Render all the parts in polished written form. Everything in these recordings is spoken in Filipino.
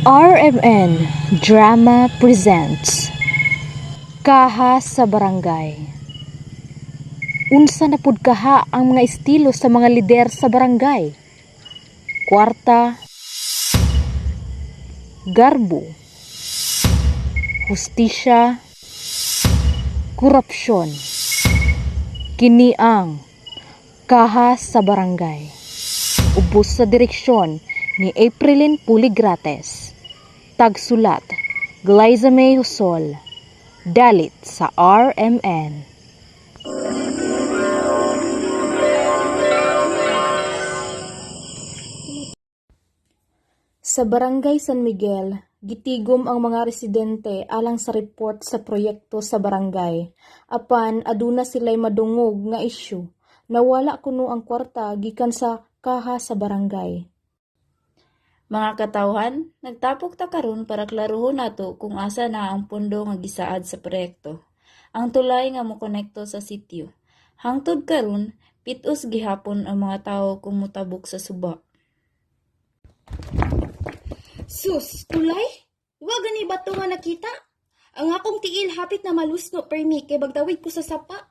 RMN Drama presents Kaha sa Barangay. Unsa na pud kaha ang mga estilo sa mga lider sa barangay? Kwarta, garbo, hustisya, korupsyon. Kini ang Kaha sa Barangay. Ubos sa direksyon ni Aprilin Puligrates. Tagsulat, Glyza May Husol. Dalit sa RMN. Sa Barangay San Miguel, gitigom ang mga residente alang sa report sa proyekto sa barangay. Apan aduna sila'y madungog nga isyu. Nawala kuno ang kwarta gikan sa kaha sa barangay. Mga katawhan, nagtapok ta karon para klaruhon nato kung asa na ang pondo nga gisaad sa proyekto. Ang tulay nga mokonekto sa sitio. Hangtod karon, pitos gihapon ang mga tawo kung mutabok sa suba. Sus, tulay? Wa gani bato nga nakita? Ang akong tiil hapit na malusno permi kay bagtawid ko sa sapa.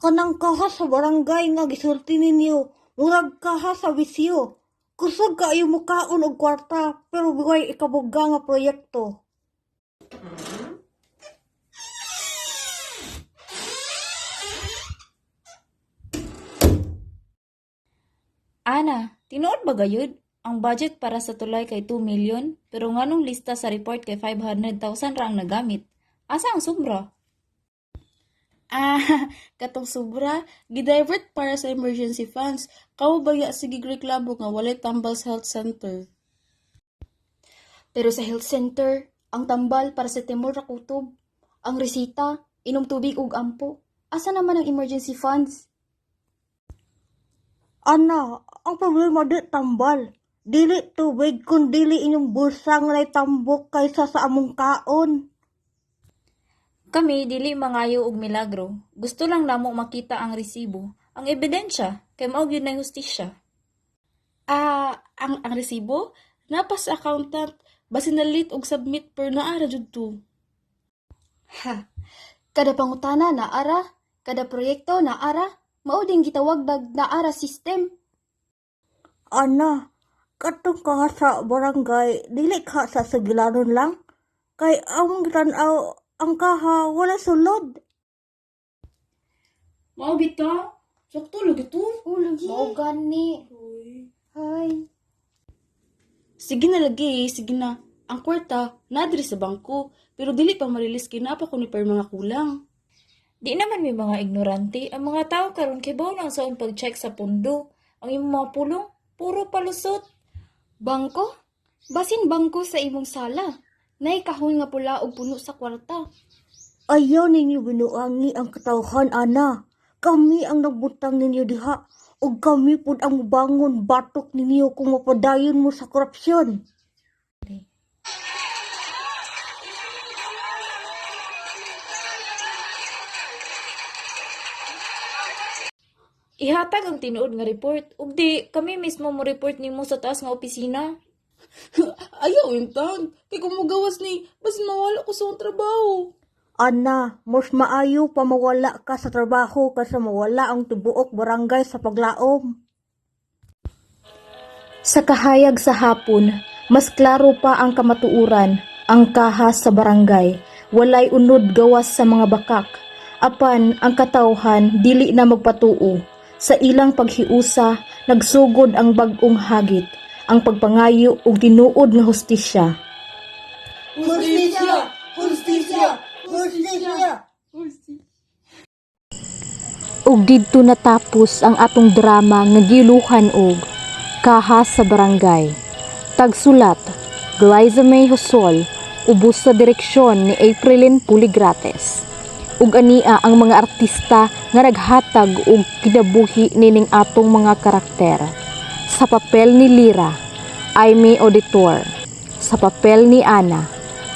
Kanang kaha sa barangay nga gisulti ninyo, murag kaha sa wisyo. Kusog kaayo mo kaon og kwarta, pero buhay ikabuga nga proyekto. Ana, tinuod ba gayud? Ang budget para sa tulay kay 2 million, pero nganong lista sa report kay 500,000 ra ang nagamit. Asa ang sobra? Katong sobra, gidivert para sa emergency funds. Kamu baya sige reklamo nga walay tambal sa health center. Pero sa health center, ang tambal para sa timor ra kutob. Ang resita, inom tubig ug ampo. Asa naman ang emergency funds? Ana, ang problema di tambal. Dili tubig kun dili inyong bulsa nga nay tambok kaysa sa among kaon. Kami dili mangayo og milagro. Gusto lang namo makita ang resibo, ang ebidensya kay mao gyud nay hustisya. Ang resibo napas sa accountant basin na late og submit per naara jud to. Kada pangutana naara, kada proyekto naara, mao ding gitawag dag naara system. Ana, katong kaha sa barangay, dili ka sa sagilanon lang. Kay ang tan-aw ang kaha wala sulod. Mao bitaw, sakto lagi to. Lagi. Mao gani. Hi. Sige na lagi, sige na. Ang kwarta, nadri sa bangko, pero dili pa marilis kinapa ko ni per mga kulang. Di naman may mga ignorante, ang mga tao karon kay bawo lang sa pag-check sa pundo. Ang imong mga pulong, puro palusot. Bangko? Basin bangko sa imong sala. Nay kahon nga pula og puno sa kwarta. Ayaw ninyo binuangi ang katawhan, ana. Kami ang nagbutang ninyo diha. O kami pud ang bangon batok ninyo kung mapadayon mo sa korupsyon. Ihatag ang tinuod nga report. Ug di kami mismo mo report nimo sa taas nga opisina. Ayaw intang. Kay kung magawas ni, basin mawala ko sa akong trabaho. Ana, mas maayo pa mawala ka sa trabaho kaysa mawala ang tibuok barangay sa paglaom. Sa kahayag sa hapon, mas klaro pa ang kamatuuran, ang kaha sa barangay. Walay unod gawas sa mga bakak. Apan ang katawhan dili na magpatuo. Sa ilang paghiusa, nagsugod ang bag-ong hagit, ang pagpangayo ug tinuod nga hustisya. Hustisya! Hustisya! Hustisya! Ug didto natapos ang atong drama nga giluhan og Kaha sa Barangay. Tagsulat, Glyza May Husol. Ubos sa direksyon ni Aprilin Puligrates. Ug ania ang mga artista nga naghatag og kinabuhi nining atong mga karakter. Sa papel ni Lira, Aimee Auditor. Sa papel ni Ana,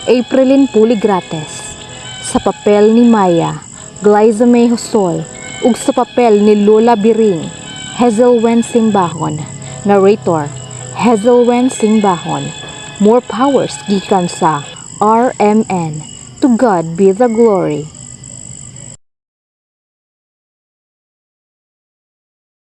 Aprilin Puligrates. Sa papel ni Maya, Glyza May Husol. Ug sa papel ni Lola Biring, Hazelwen Simbahon. Narrator, Hazelwen Singbahon. More powers gikan sa RMN. To God be the glory.